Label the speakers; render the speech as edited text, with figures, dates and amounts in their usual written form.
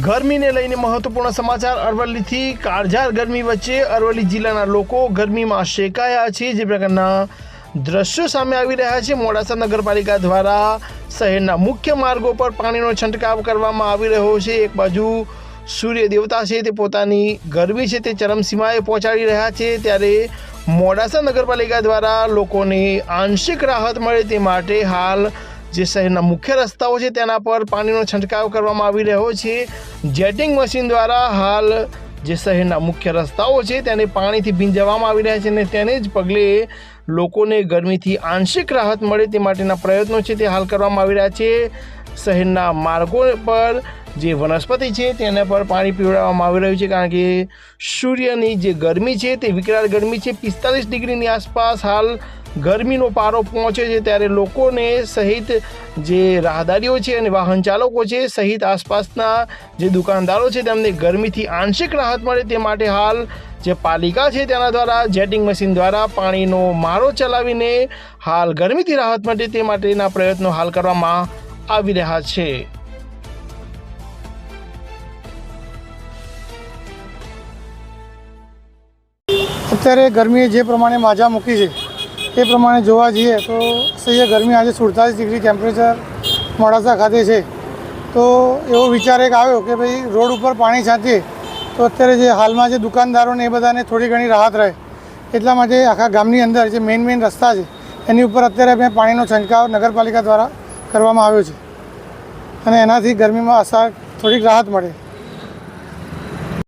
Speaker 1: ગરમીને લઈને મહત્વપૂર્ણ સમાચાર અરવલ્લીથી કાળઝાળ ગરમી વચ્ચે અરવલ્લી જિલ્લાના લોકો ગરમીમાં શેકાયા છે। જે પ્રકારના દ્રશ્યો સામે આવી રહ્યા છે, મોડાસા નગરપાલિકા દ્વારા શહેરના મુખ્ય માર્ગો પર પાણીનો છંટકાવ કરવામાં આવી રહ્યો છે। એક બાજુ સૂર્ય દેવતા છે તે પોતાની ગરમી છે તે ચરમસીમાએ પહોંચાડી રહ્યા છે, ત્યારે મોડાસા નગરપાલિકા દ્વારા લોકોને આંશિક રાહત મળે તે માટે હાલ જે શહેરના મુખ્ય રસ્તાઓ છે તેના પર પાણીનો છંટકાવ કરવામાં આવી રહ્યો છે। જેટિંગ મશીન દ્વારા હાલ જે શહેરના મુખ્ય રસ્તાઓ છે તેને પાણીથી ભીંજવામાં આવી રહ્યા છે અને તેને જ પગલે લોકોને ગરમીથી આંશિક રાહત મળે તે માટેના પ્રયત્નો છે તે હાલ કરવામાં આવી રહ્યા છે। શહેરના માર્ગો પર જે વનસ્પતિ છે તેના પર પાણી પીવડાવવામાં આવી રહ્યું છે, કારણ કે સૂર્યની જે ગરમી છે તે વિકરાળ ગરમી છે। 45 ડિગ્રીની આસપાસ હાલ ગરમીનો પારો પહોંચે છે, ત્યારે લોકોને સહિત જે રાહદારીઓ છે અને વાહન ચાલકો છે સહિત આસપાસના જે દુકાનદારો છે તેમને ગરમીથી આંશિક રાહત મળે તે માટે હાલ જે પાલિકા છે તેના દ્વારા જેટિંગ મશીન દ્વારા પાણીનો મારો ચલાવીને હાલ ગરમીથી રાહત મળે તે માટેના પ્રયત્નો હાલ કરવામાં આવી રહ્યા છે।
Speaker 2: અત્યારે ગરમીએ જે પ્રમાણે માજા મૂકી છે એ પ્રમાણે જોવા જઈએ તો સહી ગરમી આજે 47 ડિગ્રી ટેમ્પરેચર મોડાસા ખાતે છે। તો એવો વિચાર એક આવ્યો કે ભાઈ રોડ ઉપર પાણી છાંટીએ તો અત્યારે જે હાલમાં જે દુકાનદારોને એ બધાને થોડી ઘણી રાહત રહે, એટલા માટે આખા ગામની અંદર જે મેઇન રસ્તા છે એની ઉપર અત્યારે મેં પાણીનો છંટકાવ નગરપાલિકા દ્વારા કરવામાં આવ્યો છે અને એનાથી ગરમીમાં થોડીક રાહત મળે।